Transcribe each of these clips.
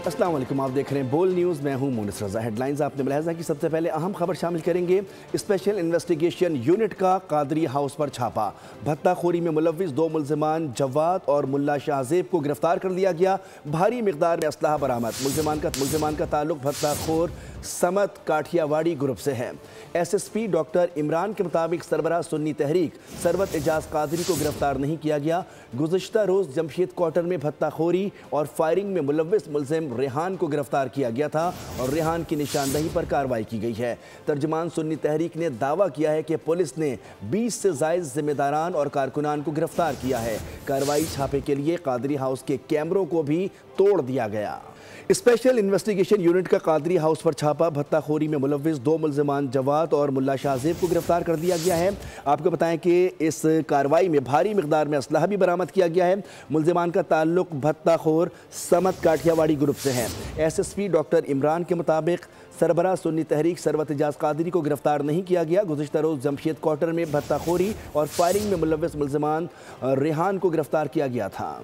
अस्सलाम वालेकुम, आप देख रहे हैं बोल न्यूज़। मैं हूं मुनिस रज़ा। हेडलाइंस आपने मुलाहिज़ा की। सबसे पहले अहम खबर शामिल करेंगे। स्पेशल इन्वेस्टिगेशन यूनिट का कादरी हाउस पर छापा। भत्ताखोरी में मुलव्विस 2 मुल्ज़िमान जवाद और मुल्ला शाहज़ेब को गिरफ्तार कर लिया गया। भारी मिकदार में असलहा बरामद। मुल्ज़िमान का ताल्लुक भत्ताखोर समत काठियावाड़ी ग्रुप से है। SSP डॉक्टर इमरान के मुताबिक सरबराह सुन्नी तहरीक सरवत एजाज कादरी को गिरफ्तार नहीं किया गया। गुज़श्ता रोज़ जमशेद क्वार्टर में भत्ताखोरी और फायरिंग में मुलव्विस मुल्ज़िम रेहान को गिरफ्तार किया गया था और रेहान की निशानदही पर कार्रवाई की गई है। तर्जुमान सुन्नी तहरीक ने दावा किया है कि पुलिस ने 20 से ज़ायद जिम्मेदारान और कारकुनान को गिरफ्तार किया है। कार्रवाई छापे के लिए कादरी हाउस के कैमरों को भी तोड़ दिया गया। स्पेशल इन्वेस्टिगेशन यूनिट का कादरी हाउस पर छापा। भत्ताखोरी में मुलव्विस 2 मुल्ज़िमान जवाद और मुल्ला शाहज़ेब को गिरफ्तार कर दिया गया है। आपको बताएं कि इस कार्रवाई में भारी मिकदार में असलहा भी बरामद किया गया है। मुल्ज़िमान का ताल्लुक भत्ताखोर समत काठियावाड़ी ग्रुप से है। SSP डॉक्टर इमरान के मुताबिक सरबराह सुन्नी तहरीक सरवत एजाज कादरी को गिरफ्तार नहीं किया गया। गुज़श्ता रोज़ जमशेद क्वार्टर में भत्ताखोरी और फायरिंग में मुलव्विस मुल्ज़िमान रेहान को गिरफ्तार किया गया था।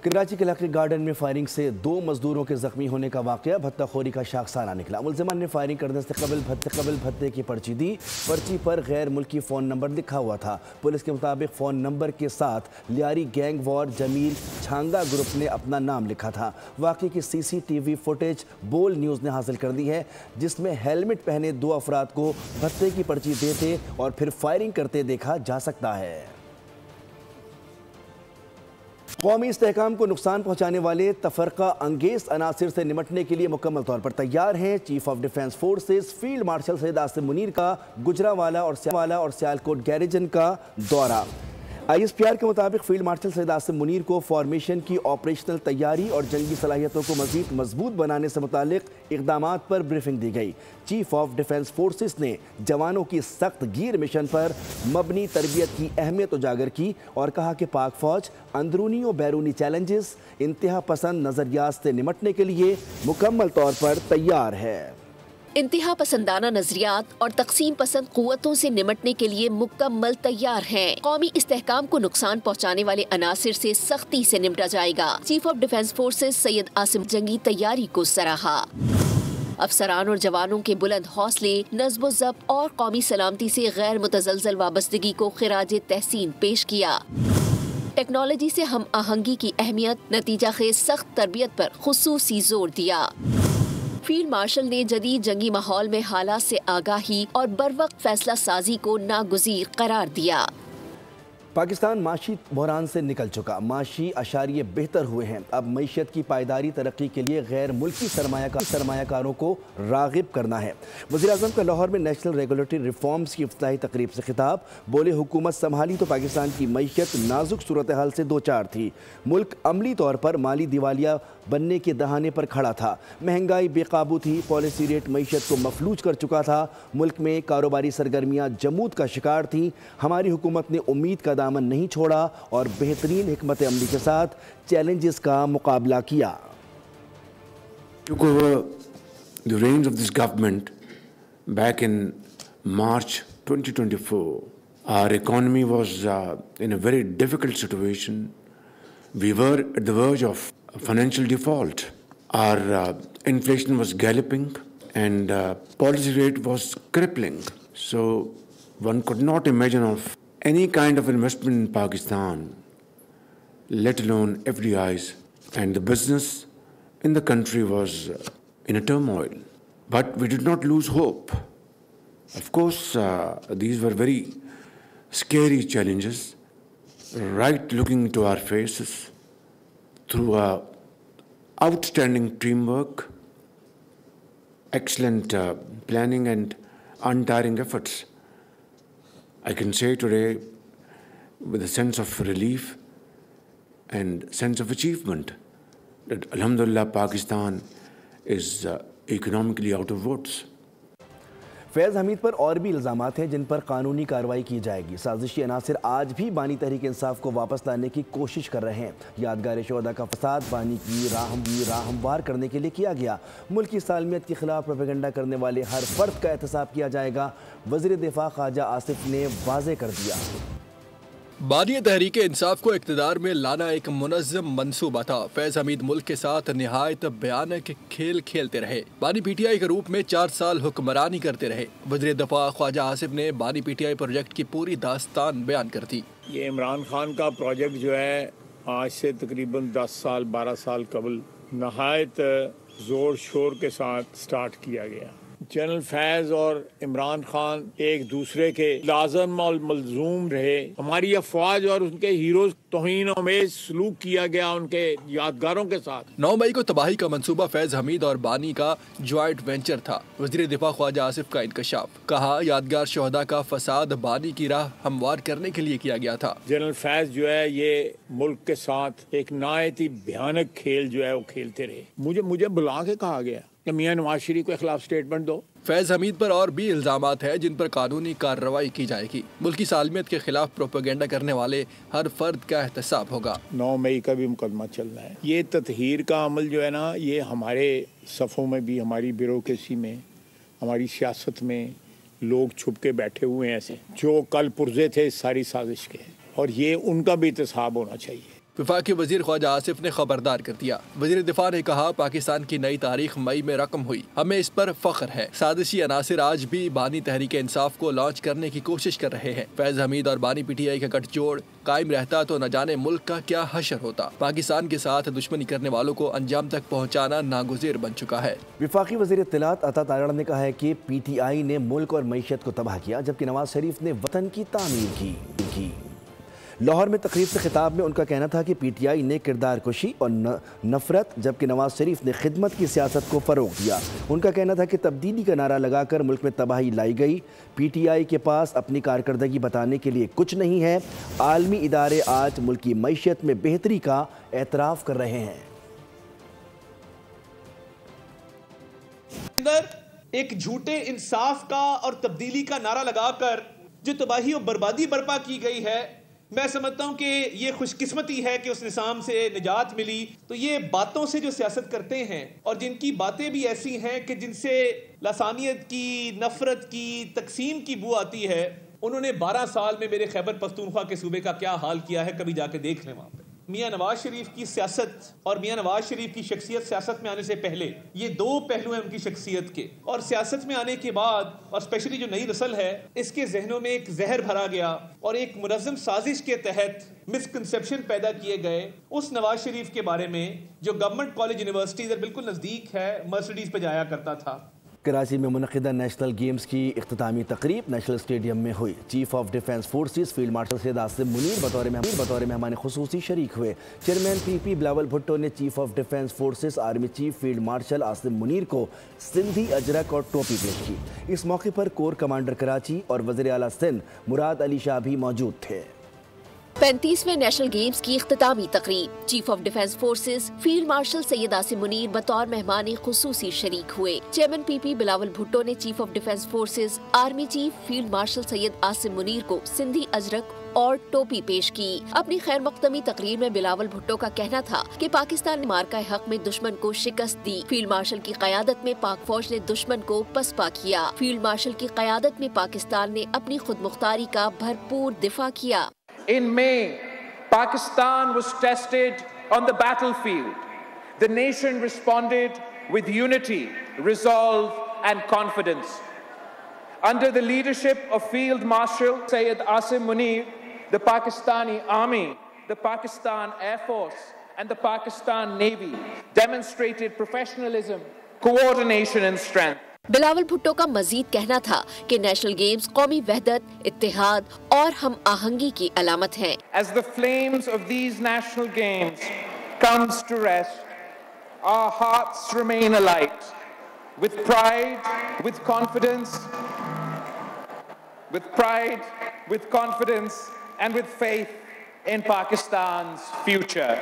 कराची के इलाके गार्डन में फायरिंग से 2 मजदूरों के जख्मी होने का वाक़या भत्ताखोरी का शाखसाना निकला। मुल्ज़िमान ने फायरिंग करने से कबल भत्ते की पर्ची दी। पर्ची पर गैर मुल्की फ़ोन नंबर लिखा हुआ था। पुलिस के मुताबिक फ़ोन नंबर के साथ Lyari gang war Jameel Changa group ने अपना नाम लिखा था। वाक़े की CCTV फुटेज बोल न्यूज़ ने हासिल कर दी है, जिसमें हेलमेट पहने 2 अफराद को भत्ते की पर्ची देते और फिर फायरिंग करते देखा जा सकता है। कौमी इस्तेहकाम को नुकसान पहुँचाने वाले तफरका अंगेज़ अनासिर से निमटने के लिए मुकम्मल तौर पर तैयार हैं। Chief of defence forces field marshal Syed Asim Munir का गुजरावाला और सियालकोट गैरिजन का दौरा। ISPR के मुताबिक फील्ड मार्शल सैयद आसिम मुनीर को फॉर्मेशन की ऑपरेशनल तैयारी और जंगी सलाहियतों को मज़ीद मजबूत बनाने से मुतालिक इक़दामात पर ब्रीफिंग दी गई। चीफ ऑफ डिफेंस फोर्सेस ने जवानों की सख्त गीर मिशन पर मबनी तरबियत की अहमियत उजागर की और कहा कि पाक फ़ौज अंदरूनी और बैरूनी चैलेंजेस इंतहा पसंद नज़रियात से निमटने के लिए मुकम्मल तौर पर तैयार है। इंतहा पसंदाना नजरियात और तकसीम पसंद कुव्वतों से निमटने के लिए मुकम्मल तैयार हैं। कौमी इस्तेहकाम को नुकसान पहुँचाने वाले अनासिर से सख्ती से निपटा जाएगा। Chief of defence forces Syed Asim जंगी तैयारी को सराहा। अफसरान और जवानों के बुलंद हौसले, नज़्म ज़ब्त और कौमी सलामती से गैर मुतज़लज़ल वाबस्तगी को खिराज तहसीन पेश किया। टेक्नोलॉजी से हम आहंगी की अहमियत, नतीजा खेज सख्त तरबियत पर खुसूसी जोर दिया। फील्ड मार्शल ने जदीद जंगी माहौल में हालात से आगाही और बरवक्त फैसला साजी को नागुज़ीर करार दिया। पाकिस्तान माशी बहरान से निकल चुका। माशी अशारिये बेहतर हुए हैं। अब मईशत की पायदारी तरक्की के लिए गैर मुल्की सरमायाकारों को राग़िब करना है। वज़ीर-ए-आज़म का लाहौर में नेशनल रेगुलेटरी रिफॉर्म्स की इफ्तिताही तकरीब से खिताब। बोले, हुकूमत संभाली तो पाकिस्तान की मईशत नाजुक सूरत हाल से दो चार थी। मुल्क अमली तौर पर माली दिवालिया बनने के दहाने पर खड़ा था। महंगाई बेकाबू थी। पॉलिसी रेट मईशत को मफलूज कर चुका था। मुल्क में कारोबारी सरगर्मियाँ जमूद का शिकार थीं। हमारी हुकूमत ने उम्मीद का दामन नहीं छोड़ा और बेहतरीन हिकमत अमली के साथ चैलेंजेस का मुकाबला किया। Took over the reins of this government back in March 2024. Our economy was in a very difficult situation. We were at the verge of financial default. Our inflation was galloping and policy rate was crippling. So one could not imagine of any kind of investment in Pakistan, let alone FDIs, and the business in the country was in a turmoil. But we did not lose hope. Of course, these were very scary challenges, right looking into our faces through outstanding teamwork, excellent planning and untiring efforts. I can say today with a sense of relief and sense of achievement that Alhamdulillah Pakistan is economically out of woods. फैज़ हमीद पर और भी इल्ज़ामात हैं जिन पर कानूनी कार्रवाई की जाएगी। साजिशी अनासिर आज भी बानी तहरीक इंसाफ को वापस लाने की कोशिश कर रहे हैं। यादगार शोहदा का फसाद बानी की राहमवार करने के लिए किया गया। मुल्क की सालमियत के खिलाफ प्रोपेगेंडा करने वाले हर फर्द का एहतसाब किया जाएगा। वज़ीर दिफा ख्वाजा आसिफ ने वाज़ेह कर दिया। बानी तहरीक इंसाफ को इक़्तिदार में लाना एक मुनज़्ज़म मंसूबा था। फैज़ हमीद मुल्क के साथ निहायत भयानक खेल खेलते रहे। बानी पीटीआई के रूप में 4 साल हुक्मरानी करते रहे। वज़ीर दफ़ा ख्वाजा आसिफ ने बानी पीटीआई प्रोजेक्ट की पूरी दास्तान बयान कर दी। ये इमरान खान का प्रोजेक्ट जो है आज से तकरीबन 10 साल 12 साल कबल नहायत ज़ोर शोर के साथ स्टार्ट किया गया। जनरल फैज़ और इमरान खान एक दूसरे के लाज़िम और मलज़ूम रहे। हमारी अफवाज और उनके हीरोज तौहीन आमेज़ सलूक किया गया उनके यादगारों के साथ। 9 मई को तबाही का मंसूबा फैज़ हमीद और बानी का ज्वाइंट वेंचर था। वज़ीर दिफा ख्वाजा आसिफ का इंकशाफ। कहा, यादगार शोहदा का फसाद बानी की राह हमवार करने के लिए किया गया था। जनरल फैज़ जो है ये मुल्क के साथ एक नायत ही भयानक खेल जो है वो खेलते रहे। मुझे बुला के कहा गया कि मियां नवाज शरीफ के खिलाफ स्टेटमेंट दो। फैज़ हमीद पर और भी इल्जामात हैं जिन पर कानूनी कार्रवाई की जाएगी। मुल्क की सालमियत के खिलाफ प्रोपेगेंडा करने वाले हर फर्द का एहतसाब होगा। 9 मई का भी मुकदमा चल रहा है। ये तत्हीर का अमल जो है ना, ये हमारे सफ़ों में भी, हमारी ब्यूरोक्रेसी में, हमारी सियासत में लोग छुप के बैठे हुए हैं ऐसे जो कल पुर्जे थे इस सारी साजिश के, और ये उनका भी एहतसाब होना चाहिए। वफाकी वजीर ख्वाजा आसिफ ने खबरदार कर दिया। वजीर दिफा ने कहा, पाकिस्तान की नई तारीख मई में रकम हुई, हमें इस पर फख्र है। साजिशी अनासिर आज भी बानी तहरीक इंसाफ को लॉन्च करने की कोशिश कर रहे हैं। फैज़ हमीद और बानी पीटीआई का गठजोड़ कायम रहता तो न जाने मुल्क का क्या हशर होता। पाकिस्तान के साथ दुश्मनी करने वालों को अंजाम तक पहुँचाना नागुज़ेर बन चुका है। वफाकी वज़ीर इत्तलात अता तारड़ ने कहा है कि पीटीआई ने मुल्क और मईशत को तबाह किया, जबकि नवाज शरीफ ने वतन की तामीर की। लाहौर में तकरीब से खिताब में उनका कहना था कि पीटीआई ने किरदार कुशी और नफरत, जबकि नवाज शरीफ ने खिदमत की सियासत को फ़रोग़ दिया। उनका कहना था कि तब्दीली का नारा लगाकर मुल्क में तबाही लाई गई। पीटीआई के पास अपनी कारकर्दगी बताने के लिए कुछ नहीं है। आलमी इदारे आज मुल्क की मईशत में बेहतरी का एतराफ़ कर रहे हैं। एक झूठे इंसाफ का और तब्दीली का नारा लगाकर जो तबाही और बर्बादी बर्पा की गई है, मैं समझता हूं कि ये खुशकिस्मती है कि उस निज़ाम से निजात मिली। तो ये बातों से जो सियासत करते हैं और जिनकी बातें भी ऐसी हैं कि जिनसे लसानियत की, नफरत की, तकसीम की बू आती है, उन्होंने 12 साल में मेरे खैबर पख्तूनख्वा के सूबे का क्या हाल किया है, कभी जाके देख लें वहाँ पे। मियां नवाज शरीफ की सियासत और मियां नवाज शरीफ की शख्सियत सियासत में आने से पहले, ये 2 पहलू हैं उनकी शख्सियत के, और सियासत में आने के बाद और स्पेशली जो नई नस्ल है, इसके जहनों में एक जहर भरा गया और एक मुनज़्ज़म साजिश के तहत मिसकंसेप्शन पैदा किए गए उस नवाज शरीफ के बारे में जो गवर्नमेंट कॉलेज यूनिवर्सिटी बिल्कुल नज़दीक है, मर्सिडीज़ पे जाया करता था। कराची में मुनक़िदा नेशनल गेम्स की इख्तितामी तकरीब नेशनल स्टेडियम में हुई। Chief of defence forces field marshal Syed Asim Munir बतौर मेहमान खुसूसी शरीक हुए। चेयरमैन पीपी बिलावल भुट्टो ने chief of defence forces army chief field marshal Asim Munir को सिंधी अजरक और टोपी पेश की। इस मौके पर कोर कमांडर कराची और वज़ीर आला सिंध मुराद अली शाह भी मौजूद थे। 35वें नेशनल गेम्स की इख्तितामी तकरीब। Chief of defence forces field marshal Syed Asim Munir बतौर मेहमान खुसूसी शरीक हुए। चेयरमैन पीपी बिलावल भुट्टो ने chief of defence forces army chief field marshal Syed Asim Munir को सिंधी अजरक और टोपी पेश की। अपनी खैर मकदमी तकरीर में बिलावल भुट्टो का कहना था कि पाकिस्तान ने मार्का हक में दुश्मन को शिकस्त दी। फील्ड मार्शल की क़यादत में पाक फौज ने दुश्मन को पसपा किया। फील्ड मार्शल की क़यादत में पाकिस्तान ने अपनी खुद मुख्तारी का भरपूर दिफा किया। In May, Pakistan was tested on the battlefield. The nation responded with unity, resolve and confidence. Under the leadership of Field Marshal Sayyid Asim Munir, the Pakistani Army, the Pakistan Air Force and the Pakistan Navy demonstrated professionalism, coordination and strength. Bilawal Bhutto का मजीद कहना था कि national games कौमी वहदत, इत्तेहाद और हम आहंगी की अलामत हैं। As the flames of these national games comes to rest, our hearts remain alight with pride, with confidence, and with faith in Pakistan's future.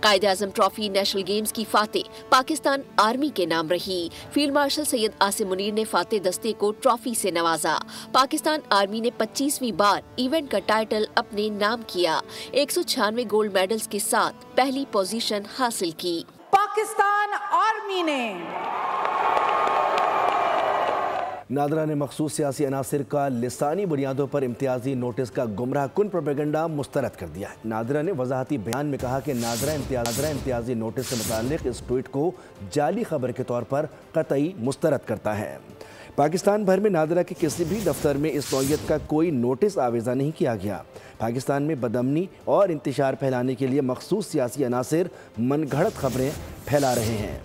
Quaid-e-Azam trophy national games की फातेह पाकिस्तान आर्मी के नाम रही। फील्ड मार्शल सैयद आसिम मुनीर ने फातेह दस्ते को ट्रॉफी से नवाजा। Pakistan army ने 25वीं बार इवेंट का टाइटल अपने नाम किया। 196 गोल्ड मेडल्स के साथ पहली पोजीशन हासिल की। पाकिस्तान आर्मी ने नादरा ने मखसूस सियासी अनासिर का लिसानी बुनियादों पर इम्तियाजी नोटिस का गुमराह कुन प्रोपेगेंडा मुस्तरद कर दिया है। नादरा ने वजाहती बयान में कहा कि नादरा इम्तियाजी नोटिस से मुताल्लिक इस ट्वीट को जाली खबर के तौर पर कतई मुस्तरद करता है। पाकिस्तान भर में नादरा के किसी भी दफ्तर में इस नौयत का कोई नोटिस आवेज़ा नहीं किया गया। पाकिस्तान में बदअमनी और इंतशार फैलाने के लिए मखसूस सियासी अनासिर मनगढ़ंत खबरें फैला रहे हैं।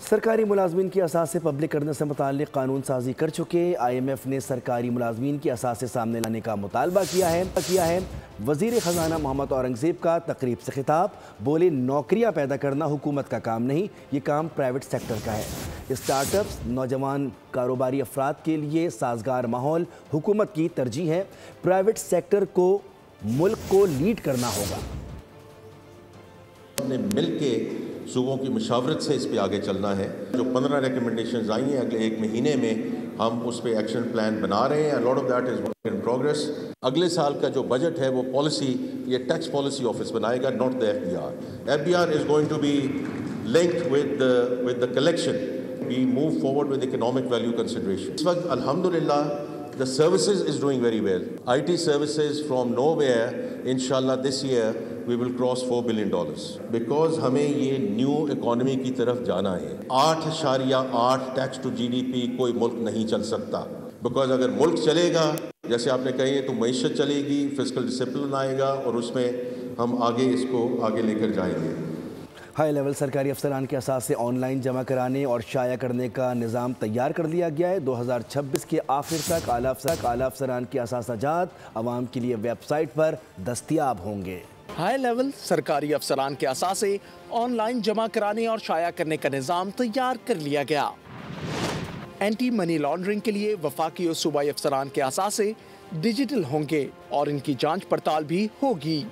सरकारी मुलाजमीन की असासे पब्लिक करने से मुताल्लिक कानून साजी कर चुके IMF ने सरकारी मुलाजमीन की असासे सामने लाने का मुतालबा किया है। वज़ीर ख़जाना मोहम्मद औरंगज़ेब का तकरीब से खिताब, बोले नौकरियां पैदा करना हुकूमत का काम नहीं, ये काम प्राइवेट सेक्टर का है। स्टार्टअप्स, नौजवान कारोबारी अफराद के लिए साजगार माहौल हुकूमत की तरजीह है। प्राइवेट सेक्टर को मुल्क को लीड करना होगा। हमने मिल के सूबों की मशावरत से इस पे आगे चलना है। जो 15 रिकमेंडेशंस आई हैं अगले 1 महीने में हम उस पे एक्शन प्लान बना रहे हैं। Lot of that is work in progress. अगले साल का जो बजट है वो पॉलिसी, ये टैक्स पॉलिसी ऑफिस बनाएगा, not the FBR। FBR is going to be linked with the collection. We move forward with economic value consideration. इस वक्त अल्हम्दुलिल्लाह the services is doing very well. IT services from nowhere, inshallah this year we will cross $4 billion because हमें ये new economy की तरफ जाना है। 8.8 tax to GDP कोई मुल्क नहीं चल सकता। बिकॉज अगर मुल्क चलेगा, जैसे आपने कही है, तो मईशत चलेगी, फिस्कल डिसिप्लिन आएगा और उसमें हम आगे इसको आगे लेकर जाएंगे। हाई लेवल सरकारी अफसरान के असास से ऑनलाइन जमा कराने और शाया करने का निज़ाम तैयार कर लिया गया है। 2026 के आखिर तक आला अफसरान के असासाजात अवाम के लिए वेबसाइट पर दस्तयाब होंगे। हाई लेवल सरकारी अफसरान के असासे ऑनलाइन जमा कराने और शाया करने का निज़ाम तैयार कर लिया गया। एंटी मनी लॉन्ड्रिंग के लिए वफाकी और सूबाई अफसरान के असासे डिजिटल होंगे और इनकी जांच पड़ताल भी होगी।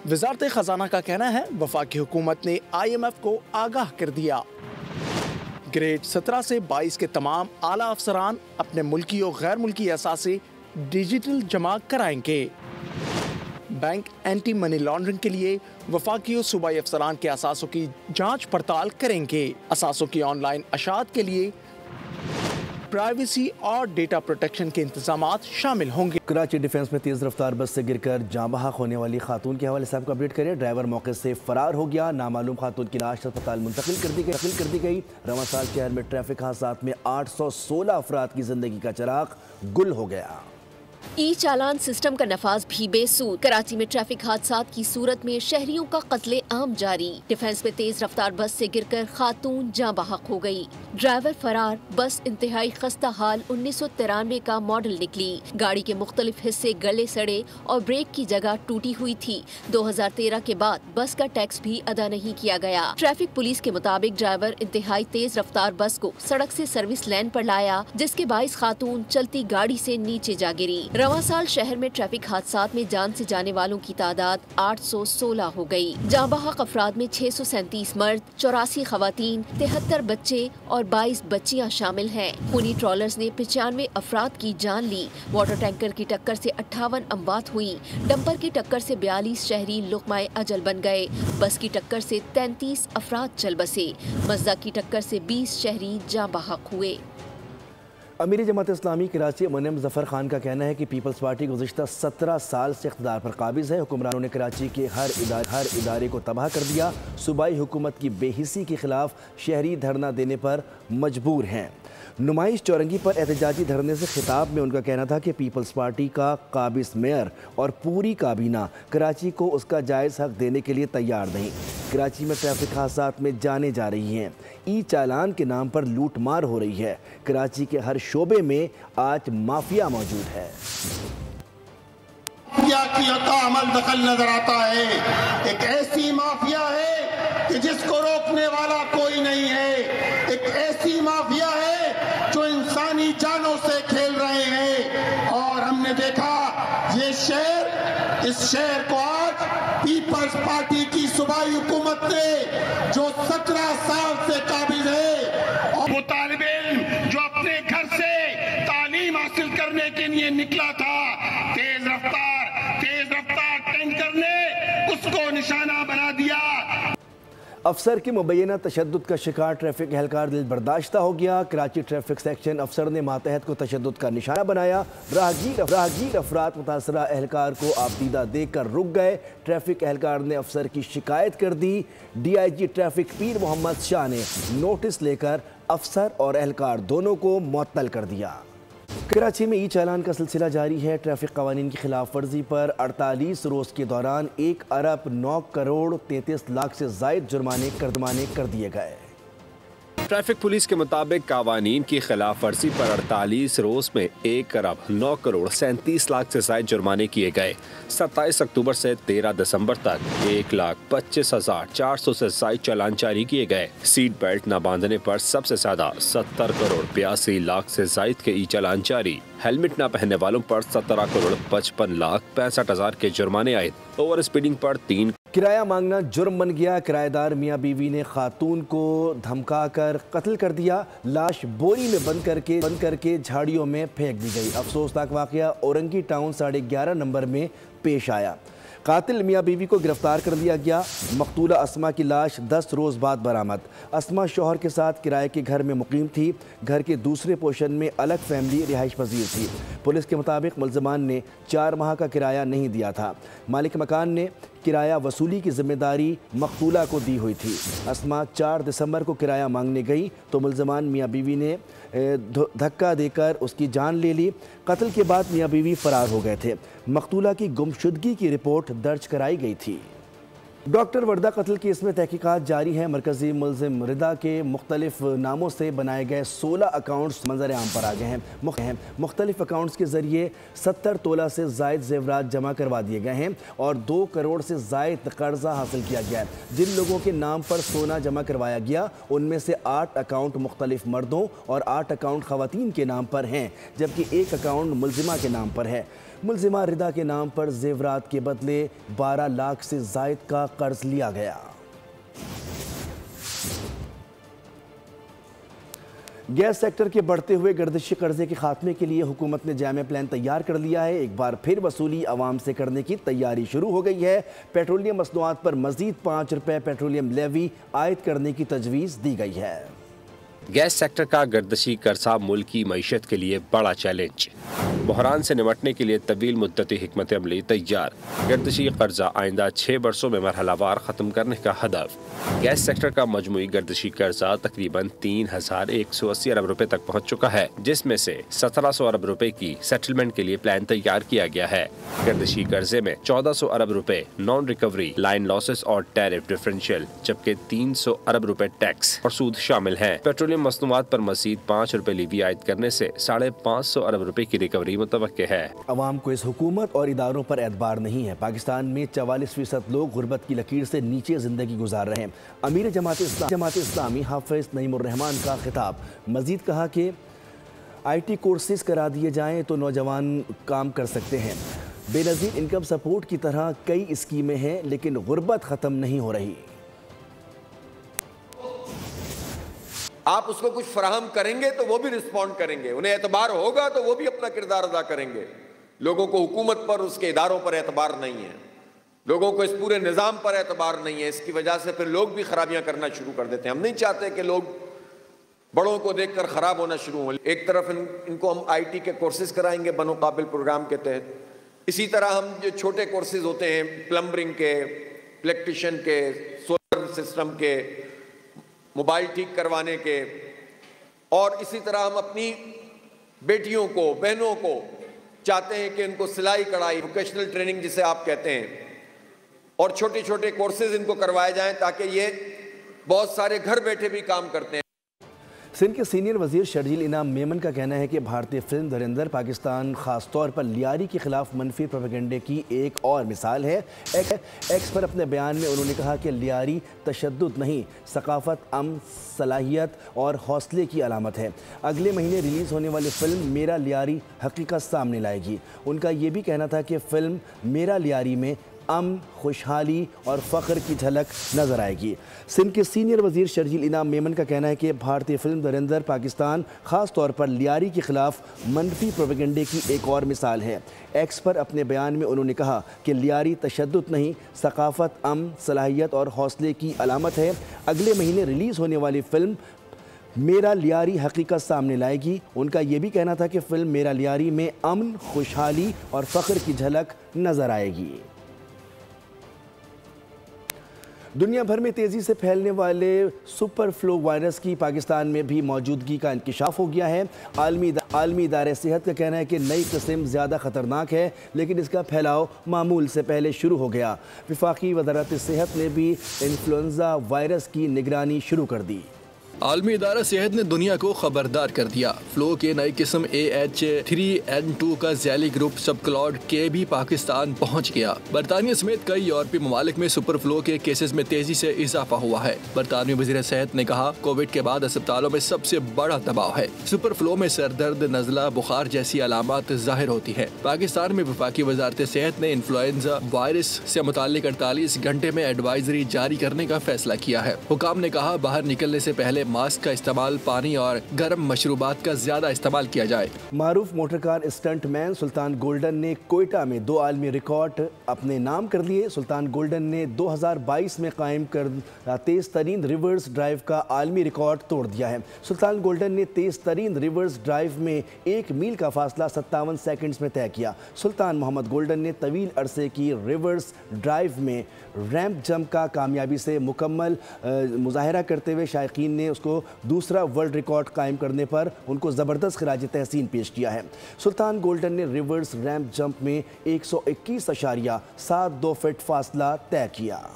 वज़ारत ख़जाना का कहना है वफाकी हुकूमत ने IMF को आगाह कर दिया। ग्रेड 17 से 22 के तमाम आला अफसरान अपने मुल्की और गैर मुल्की असासे डिजिटल जमा कराएंगे। बैंक एंटी मनी लॉन्ड्रिंग के लिए वफाकी और सूबाई अफसरान के असासों की जांच पड़ताल करेंगे। असासों की ऑनलाइन अशात के लिए प्राइवेसी और डेटा प्रोटेक्शन के इंतजामात शामिल होंगे। कराची डिफेंस में तेज़ रफ्तार बस से गिरकर जाँ बहक होने वाली खातून के हवाले से आपको अपडेट करें। ड्राइवर मौके से फरार हो गया। नामालूम खातून की लाश अस्पताल मुंतकिल कर दी गई। रवासाल शहर में ट्रैफिक हादसात में 816 अफराद की जिंदगी का चिराग गुल हो गया। ई चालान सिस्टम का नफाज भी बेसूद। कराची में ट्रैफिक हादसात की सूरत में शहरियों का कत्ले आम जारी। डिफेंस में तेज रफ्तार बस से गिरकर खातून जाँ बहक हो गई। ड्राइवर फरार। बस इंतहाई खस्ता हाल 1993 का मॉडल निकली। गाड़ी के मुख्तलिफ हिस्से गले सड़े और ब्रेक की जगह टूटी हुई थी। 2013 के बाद बस का टैक्स भी अदा नहीं किया गया। ट्रैफिक पुलिस के मुताबिक ड्राइवर इंतहाई तेज रफ्तार बस को सड़क से सर्विस लाइन पर लाया, जिसके बाइस खातून चलती गाड़ी से नीचे जा गिरी। रवासाल शहर में ट्रैफिक हादसात में जान से जाने वालों की तादाद 816 हो गई। जाँ बहक अफराद में 637 मर्द, 84 खवातीन, 73 बच्चे और 22 बच्चियां शामिल हैं। खूनी ट्रॉलर्स ने 95 अफराद की जान ली। वाटर टैंकर की टक्कर से 58 अमवात हुई। डंपर की टक्कर से 42 शहरी लुक़माए अजल बन गए। बस की टक्कर से 33 अफराद चल बसे। मज़दा की टक्कर से 20 शहरी जाँ बहक हुए। अमीर जमात इस्लामी कराची मुन्नम ज़फ़र खान का कहना है कि पीपल्स पार्टी गुज़िश्ता 17 साल से इक़्तिदार पर काबिज़ है। हुक्मरानों ने कराची के हर इदारे को तबाह कर दिया। सूबाई हुकूमत की बेहिसी के खिलाफ शहरी धरना देने पर मजबूर हैं। नुमाइश चौरंगी पर एहतजाजी धरने से खिताब में उनका कहना था कि पीपल्स पार्टी का काबिज़ मेयर और पूरी काबीना कराची को उसका जायज़ हक देने के लिए तैयार नहीं। कराची में ट्रैफिक हादसात में जाने जा रही हैं। ई चालान के नाम पर लूट मार हो रही है। कराची के हर शोबे में आज माफिया मौजूद है। माफिया का अमल दखल नजर आता है। एक ऐसी माफिया है कि जिसको रोकने वाला कोई नहीं है। एक ऐसी माफिया है जो इंसानी जानों से खेल रहे हैं। और हमने देखा इस शहर को आज पीपल्स पार्टी की सूबाई हुकूमत ने जो 17 साल से काबिज है, और वो तालिबे इल्म जो अपने घर से तालीम हासिल करने के लिए निकला था, तेज रफ्तार टैंकर ने उसको निशाना बना दिया। افسر کی مبینہ تشدد کا شکار ٹریفک اہلکار دل برداشتہ ہو گیا۔ کراچی ٹریفک سیکشن افسر نے ماتحت کو تشدد کا نشانہ بنایا۔ راہگیر افراد متاثرہ اہلکار کو آبدیدہ دیکھ کر رک گئے۔ ٹریفک اہلکار نے افسر کی شکایت کر دی۔ ڈی آئی جی ٹریفک پیر محمد شاہ نے نوٹس لے کر افسر اور اہلکار دونوں کو معطل کر دیا۔ کراچی میں ای چالان کا سلسلہ جاری ہے۔ ٹریفک قوانین کی خلاف ورزی پر 48 روز کے دوران 1 ارب 9 کروڑ 33 لاکھ سے زائد جرمانے کر دیے گئے۔ ٹریفک پولیس کے مطابق قوانین کی خلاف ورزی پر 48 روز میں 1 ارب 9 کروڑ 37 لاکھ سے زائد جرمانے کیے گئے۔ 27 اکتوبر سے 13 دسمبر تک 1,25,400 سے زائد چالان جاری کیے گئے۔ سیٹ بیلٹ نہ باندھنے پر سب سے زیادہ 70 کروڑ 82 لاکھ سے زائد کے ای چالان جاری۔ ہیلمٹ نہ پہننے والوں پر 17 کروڑ 55 لاکھ 65 ہزار کے جرمانے آئے۔ اوور اسپیڈنگ پر 3 کرایہ مانگنا جرم بن گیا۔ کرایہ دار میاں بیوی نے خاتون کو دھمکا کر قتل کر دیا۔ لاش بوری میں بند کر کے جھاڑیوں میں پھینک دی گئی۔ افسوسناک واقعہ اورنگی ٹاؤن 11.5 نمبر میں پیش آیا۔ قاتل میاں بیوی کو گرفتار کر لیا گیا۔ مقتولہ اسما کی لاش 10 روز بعد برآمد۔ اسما شوہر کے ساتھ کرائے کے گھر میں مقیم تھی۔ گھر کے دوسرے پورشن میں الگ فیملی رہائش پذیر تھی۔ پولیس کے مطابق ملزمان نے 4 ماہ کا کرایہ نہیں دیا تھا۔ مالک مکان نے کرایہ وصولی کی ذمہ داری مقتولہ کو دی ہوئی تھی۔ اسما 4 دسمبر کو کرایہ مانگنے گئی تو ملزمان میاں بیوی نے دھکا دے کر اس کی جان لے لی۔ قتل کے بعد میاں بیوی فرار ہو گئے تھے۔ مقتولہ کی گمشدگی کی رپورٹ درج کرائی گئی تھی۔ ڈاکٹر وردہ قتل کیس میں تحقیقات جاری ہیں۔ مرکزی ملزم ردا کے مختلف ناموں سے بنائے گئے 16 اکاؤنٹس منظر عام پر آ گئے ہیں۔ مختلف اکاؤنٹس کے ذریعے 70 تولہ سے زائد زیورات جمع کروا دیے گئے ہیں اور 2 کروڑ سے زائد قرضہ حاصل کیا گیا ہے۔ جن لوگوں کے نام پر سونا جمع کروایا گیا ان میں سے 8 اکاؤنٹ مختلف مردوں اور 8 اکاؤنٹ خواتین کے نام پر ہیں، جبکہ 1 اکاؤنٹ ملزمہ کے نام پر ہے۔ ملزمہ ردا کے نام پر زیورات کے بدلے 12 لاکھ سے زائد کا قرض لیا گیا۔ گیس سیکٹر کے بڑھتے ہوئے گردشی قرضے کے خاتمے کے لیے حکومت نے جامع پلان تیار کر لیا ہے۔ ایک بار پھر وصولی عوام سے کرنے کی تیاری شروع ہو گئی ہے۔ پیٹرولیم مصنوعات پر مزید 5 روپے پیٹرولیم لیوی عائد کرنے کی تجویز دی گئی ہے۔ گیس سیکٹر کا گردشی قرضہ ملک کی معیشت کے لیے بڑا چیلنج۔ بحران سے نمٹنے کے لیے طویل مدتی حکمت عملی تیار۔ گردشی قرضہ آئندہ 6 برسوں میں مرحلہ وار ختم کرنے کا ہدف۔ گیس سیکٹر کا مجموعی گردشی قرضہ تقریباً 3,180 ارب روپے تک پہنچ چکا ہے، جس میں سے 1,700 ارب روپے کی سیٹلمنٹ کے لیے پلان تیار کیا گیا ہے۔ گردشی قرضے میں 1,400 ارب روپے نان ریکوری، لائن لاسز اور ٹیرف ڈفرینشیل، جبکہ 300 ارب روپے ٹیکس اور سود شامل ہیں۔ پیٹرولیم مصنوعات پر مزید 5 روپے لیوی عائد کرنے سے 550 ارب روپے کی ریکوری متوقع ہے۔ عوام کو اس حکومت اور اداروں پر اعتبار نہیں ہے۔ پاکستان میں 44% لوگ غربت کی لکیر سے نیچے زندگی گزار رہے ہیں۔ امیر جماعت اسلامی حافظ نعیم الرحمان کا خطاب۔ مزید کہا کہ آئی ٹی کورسز کرا دیے جائیں تو نوجوان کام کر سکتے ہیں۔ بے نظیر انکم سپورٹ کی طرح کئی اسکیمیں ہیں لیکن غربت ختم نہیں ہو رہی۔ آپ اس کو کچھ فراہم کریں گے تو وہ بھی رسپونڈ کریں گے، انہیں اعتبار ہوگا تو وہ بھی اپنا کردار ادا کریں گے۔ لوگوں کو حکومت پر، اس کے اداروں پر اعتبار نہیں ہے، لوگوں کو اس پورے نظام پر اعتبار نہیں ہے۔ اس کی وجہ سے پھر لوگ بھی خرابیاں کرنا شروع کر دیتے ہیں۔ ہم نہیں چاہتے کہ لوگ بڑوں کو دیکھ کر خراب ہونا شروع ہوں۔ ایک طرف ان کو ہم آئی ٹی کے کورسز کرائیں گے بنو قابل پروگرام کے تحت، اسی طرح ہم جو چھوٹے کورسز ہوتے ہیں پلمبرنگ کے، الیکٹریشین کے، سولر سسٹم کے، موبائل ٹھیک کروانے کے، اور اسی طرح ہم اپنی بیٹیوں کو، بہنوں کو چاہتے ہیں کہ ان کو سلائی کڑھائی، ووکیشنل ٹریننگ جسے آپ کہتے ہیں، اور چھوٹے چھوٹے کورسز ان کو کروائے جائیں تاکہ یہ بہت سارے گھر بیٹھے بھی کام کرتے ہیں۔ سندھ کے سینئر وزیر شرجیل انعام میمن کا کہنا ہے کہ بھارتی فلم دھرندر پاکستان خاص طور پر لیاری کے خلاف منفی پروپیگنڈے کی ایک اور مثال ہے۔ ایکس پر اپنے بیان میں انہوں نے کہا کہ لیاری تشدد نہیں، ثقافت، امن، صلاحیت اور حوصلے کی علامت ہے۔ اگلے مہینے ریلیز ہونے والی فلم میرا لیاری حقیقت سامنے لائے گی۔ ان کا یہ بھی کہنا تھا کہ فلم میرا لیاری میں अमन, खुशहाली और फ़ख्र की झलक नज़र आएगी। सिंध के सीनियर वज़ीर शर्जील इनाम मेमन का कहना है कि भारतीय फिल्म धुरंधर पाकिस्तान ख़ास तौर पर लियारी के ख़िलाफ़ मनफी प्रोपेगेंडे की एक और मिसाल है। एक्स पर अपने बयान में उन्होंने कहा कि लियारी तशद्दुद नहीं, सकाफ़त, अमन, सलाहियत और हौसले की अलामत है। अगले महीने रिलीज़ होने वाली फ़िल्म मेरा लियारी हकीकत सामने लाएगी। उनका ये भी कहना था कि फ़िल्म मेरा लियारी में अमन, खुशहाली और फ़ख्र की झलक नज़र आएगी। दुनिया भर में तेज़ी से फैलने वाले सुपर फ्लू वायरस की पाकिस्तान में भी मौजूदगी का इंकशाफ हो गया है। आलमी इदारे सेहत का कहना है कि नई किस्म ज़्यादा ख़तरनाक है, लेकिन इसका फैलाव मामूल से पहले शुरू हो गया। वफाकी वज़ारत सेहत ने भी इन्फ्लुएंज़ा वायरस की निगरानी शुरू कर दी। आलमी इदारा सेहत ने दुनिया को खबरदार कर दिया। फ्लू के नई किस्म AH3N2 का झैली ग्रुप सब क्लॉड के भी पाकिस्तान पहुंच गया। बरतानिया समेत कई यूरोपीय ममालिक में सुपर फ्लू के केसेस में तेजी से इजाफा हुआ है। बरतानवी वज़ीर सेहत ने कहा, कोविड के बाद अस्पतालों में सबसे बड़ा दबाव है। सुपर फ्लू में सर दर्द, नज़ला, बुखार जैसी अलामत जाहिर होती है। पाकिस्तान में वफाकी वज़ारत सेहत ने इन्फ्लुएंजा वायरस से मुतालिक 48 घंटे में एडवाइजरी जारी करने का फैसला किया है। हुकाम ने कहा, बाहर निकलने से पहले मास्क का इस्तेमाल, पानी और गर्म मशरूबात का ज्यादा इस्तेमाल किया जाए। मारूफ मोटरकार स्टंट मैन सुल्तान गोल्डन ने कोयटा में 2 आलमी रिकॉर्ड अपने नाम कर लिए। सुल्तान गोल्डन ने 2022 में कायम कर तेज तरीन रिवर्स ड्राइव का आलमी रिकॉर्ड तोड़ दिया है। सुल्तान गोल्डन ने तेज तरीन रिवर्स ड्राइव में 1 मील का फासला 57 सेकंड्स में तय किया। सुल्तान मोहम्मद गोल्डन ने तवील अरसे की रिवर्स ड्राइव में रैंप जंप का कामयाबी से मुकम्मल मुजाहरा करते हुए शायकीन ने उसको दूसरा वर्ल्ड रिकॉर्ड कायम करने पर उनको ज़बरदस्त खिराज तहसीन पेश किया है। सुल्तान गोल्डन ने रिवर्स रैंप जंप में 121.72 फीट फासला तय किया।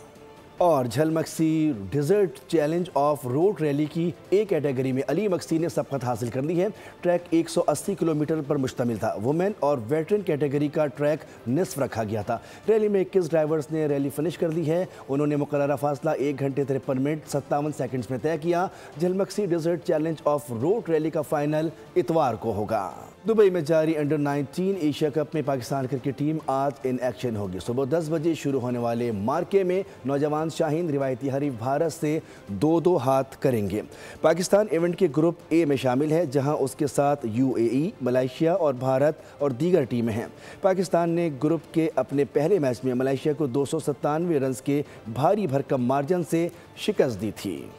और Jhalmagsi desert challenge off road rally की एक कैटेगरी में अली मक्सी ने सबकत हासिल कर ली है। ट्रैक 180 किलोमीटर पर मुश्तमिल था। वुमेन और वेटरन कैटेगरी का ट्रैक निस्फ रखा गया था। रैली में 21 ड्राइवर्स ने रैली फिनिश कर दी है। उन्होंने मुकर्ररा फासला 1 घंटे 53 मिनट 57 सेकंड्स में तय किया। Jhalmagsi desert challenge off road rally का फाइनल इतवार को होगा। दुबई में जारी अंडर 19 एशिया कप में पाकिस्तान क्रिकेट टीम आज इन एक्शन होगी। सुबह 10 बजे शुरू होने वाले मार्के में नौजवान शाहीन रिवायती हरीफ भारत से 2-2 हाथ करेंगे। पाकिस्तान इवेंट के ग्रुप ए में शामिल है, जहां उसके साथ UAE, मलेशिया और भारत और दीगर टीमें हैं। पाकिस्तान ने ग्रुप के अपने पहले मैच में मलेशिया को 297 रन के भारी भरकम मार्जिन से शिकस्त दी थी।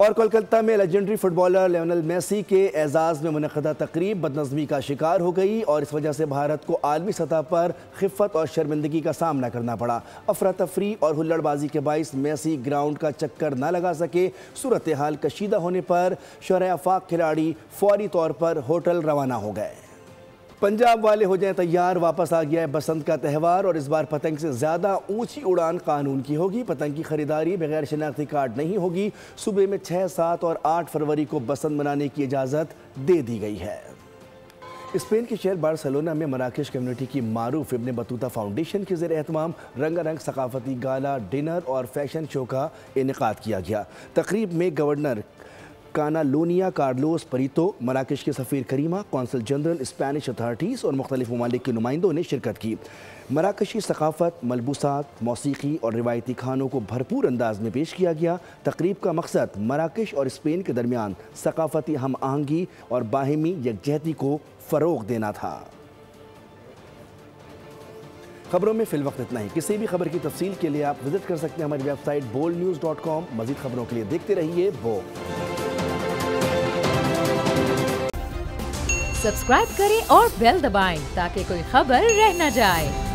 और कोलकाता में लेजेंडरी फुटबॉलर लियोनेल मेसी के एजाज़ में मुनक़दा तकरीब बदनज़मी का शिकार हो गई और इस वजह से भारत को आलमी सतह पर खिफ़्फ़त और शर्मिंदगी का सामना करना पड़ा। अफरा तफरी और हुल्लड़बाजी के बाइस मेसी ग्राउंड का चक्कर न लगा सके। सूरत हाल कशीदा होने पर शरह आफाक खिलाड़ी फौरी तौर पर होटल रवाना हो गए। पंजाब वाले हो जाएं तैयार, वापस आ गया है बसंत का त्यौहार और इस बार पतंग से ज़्यादा ऊंची उड़ान कानून की होगी। पतंग की खरीदारी बगैर शनाख्ती कार्ड नहीं होगी। सूबे में 6, 7 और 8 फरवरी को बसंत मनाने की इजाज़त दे दी गई है। स्पेन के शहर बार्सिलोना में मराकेश कम्युनिटी की मारूफ इब्न बतूता फाउंडेशन के ज़ेर एहतमाम रंगारंग सकाफती गाला, डिनर और फैशन शो का इनेकाद किया गया। तकरीब में गवर्नर कानालोनिया कार्लोस परीतो, मराकेश के सफ़ीर करीमा, कौंसल जनरल स्पेनिश अथॉरिटीज़ और मुख्तलिफ ममालिक के नुमाइंदों ने शिरकत की। मराकशी सकाफ़त, मलबूसात, मौसीकी और रिवायती खानों को भरपूर अंदाज में पेश किया गया। तकरीब का मकसद मराकेश और स्पेन के दरमियान सकाफ़ती हम आहंगी और बाहिमी यकजहती को फ़रोग़ देना था। खबरों में फिल वक्त इतना ही। किसी भी खबर की तफसील के लिए आप विजिट कर सकते हैं हमारी वेबसाइट boldnews.com। मज़ीद खबरों के लिए देखते रहिए बोल्ड। सब्सक्राइब करें और बेल दबाएं ताकि कोई खबर रह न जाए।